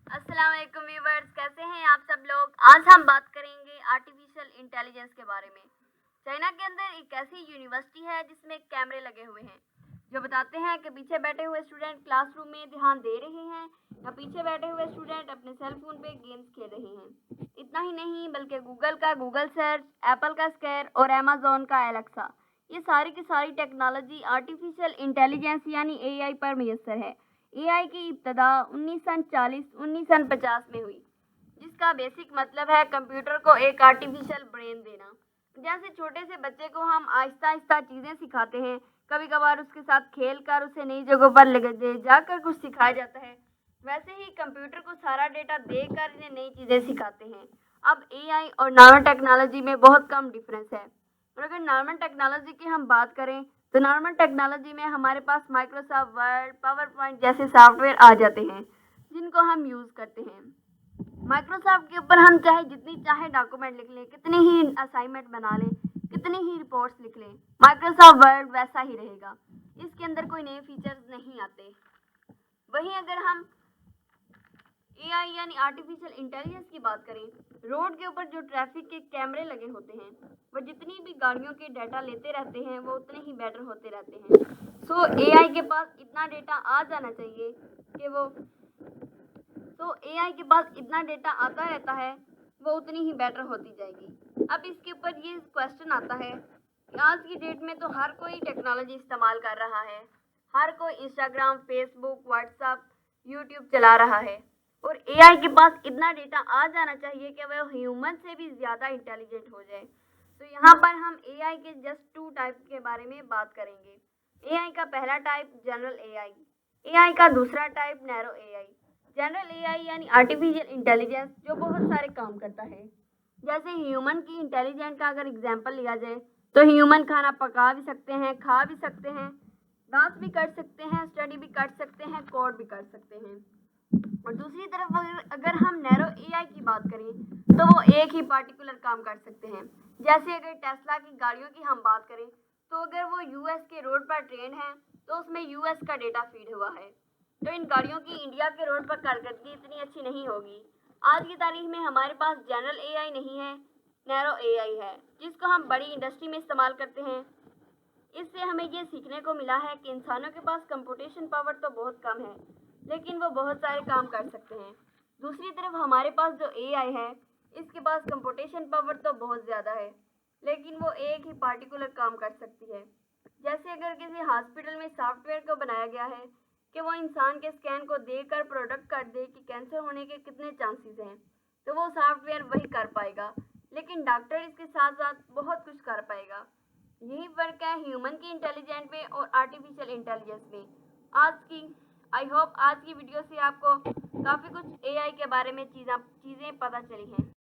अस्सलाम वालेकुम व्यूवर्स, कैसे हैं आप सब लोग। आज हम बात करेंगे आर्टिफिशियल इंटेलिजेंस के बारे में। चाइना के अंदर एक ऐसी यूनिवर्सिटी है जिसमें कैमरे लगे हुए हैं जो बताते हैं कि पीछे बैठे हुए स्टूडेंट क्लासरूम में ध्यान दे रहे हैं या पीछे बैठे हुए स्टूडेंट अपने सेल फोन पे गेम्स खेल रहे हैं। इतना ही नहीं बल्कि गूगल का गूगल सर्च, एप्पल का स्केर और अमेज़न का एलेक्सा, ये सारी की सारी टेक्नोलॉजी आर्टिफिशियल इंटेलिजेंस यानी एआई पर मुयस्सर है। एआई की इब्तदा 1940-1950 में हुई, जिसका बेसिक मतलब है कंप्यूटर को एक आर्टिफिशियल ब्रेन देना। जैसे छोटे से बच्चे को हम आहिस्ता आहिस्ता चीज़ें सिखाते हैं, कभी कभार उसके साथ खेल कर उसे नई जगहों पर ले जाकर कुछ सिखाया जाता है, वैसे ही कंप्यूटर को सारा डेटा देकर इन्हें नई चीज़ें सिखाते हैं। अब एआई और नैनो टेक्नोलॉजी में बहुत कम डिफरेंस है। और अगर नॉर्मल टेक्नोलॉजी की हम बात करें तो नॉर्मल टेक्नोलॉजी में हमारे पास माइक्रोसॉफ्ट वर्ड, पावर पॉइंट जैसे सॉफ्टवेयर आ जाते हैं जिनको हम यूज़ करते हैं। माइक्रोसॉफ्ट के ऊपर हम चाहे जितनी चाहे डॉक्यूमेंट लिख लें, कितनी ही असाइनमेंट बना लें, कितनी ही रिपोर्ट्स लिख लें, माइक्रोसॉफ्ट वर्ड वैसा ही रहेगा। इसके अंदर कोई नए फीचर्स नहीं आते। वहीं अगर हम एआई यानी आर्टिफिशियल इंटेलिजेंस की बात करें, रोड के ऊपर जो ट्रैफिक के कैमरे लगे होते हैं वो जितनी भी गाड़ियों के डाटा लेते रहते हैं वो उतने ही बेटर होते रहते हैं। सो एआई के पास इतना डेटा आ जाना चाहिए कि वो तो एआई के पास इतना डेटा आता रहता है वो उतनी ही बेटर होती जाएगी। अब इसके ऊपर ये क्वेश्चन आता है कि आज की डेट में तो हर कोई टेक्नोलॉजी इस्तेमाल कर रहा है, हर कोई इंस्टाग्राम, फेसबुक, व्हाट्सएप, यूट्यूब चला रहा है और एआई के पास इतना डेटा आ जाना चाहिए कि वह ह्यूमन से भी ज़्यादा इंटेलिजेंट हो जाए। तो यहाँ पर हम एआई के जस्ट टू टाइप के बारे में बात करेंगे। एआई का पहला टाइप जनरल एआई, एआई का दूसरा type narrow AI. General AI यानी आर्टिफिशियल इंटेलिजेंस जो बहुत सारे काम करता है। जैसे ह्यूमन की इंटेलिजेंस का अगर एग्जांपल लिया जाए तो ह्यूमन खाना पका भी सकते हैं, खा भी सकते हैं, डांस भी कर सकते हैं, स्टडी भी कर सकते हैं, कोड भी कर सकते हैं। और दूसरी तरफ अगर हम नैरो एआई की बात करें तो वो एक ही पार्टिकुलर काम कर सकते हैं। जैसे अगर टेस्ला की गाड़ियों की हम बात करें तो अगर वो यूएस के रोड पर ट्रेन है तो उसमें यूएस का डेटा फीड हुआ है, तो इन गाड़ियों की इंडिया के रोड पर कारकर्दगी इतनी अच्छी नहीं होगी। आज की तारीख में हमारे पास जनरल एआई नहीं है, नैरो एआई है, जिसको हम बड़ी इंडस्ट्री में इस्तेमाल करते हैं। इससे हमें ये सीखने को मिला है कि इंसानों के पास कंप्यूटेशन पावर तो बहुत कम है, लेकिन वो बहुत सारे काम कर सकते हैं। दूसरी तरफ हमारे पास जो एआई है, इसके पास कंप्यूटेशन पावर तो बहुत ज़्यादा है, लेकिन वो एक ही पार्टिकुलर काम कर सकती है। जैसे अगर किसी हॉस्पिटल में सॉफ्टवेयर को बनाया गया है कि वो इंसान के स्कैन को देखकर प्रोडक्ट कर दे कि कैंसर होने के कितने चांसेस हैं, तो वो सॉफ्टवेयर वही कर पाएगा, लेकिन डॉक्टर इसके साथ साथ बहुत कुछ कर पाएगा। यही फ़र्क है ह्यूमन की इंटेलिजेंस में और आर्टिफिशियल इंटेलिजेंस में। आज की आई होप आज की वीडियो से आपको काफ़ी कुछ एआई के बारे में चीज़ें पता चली हैं।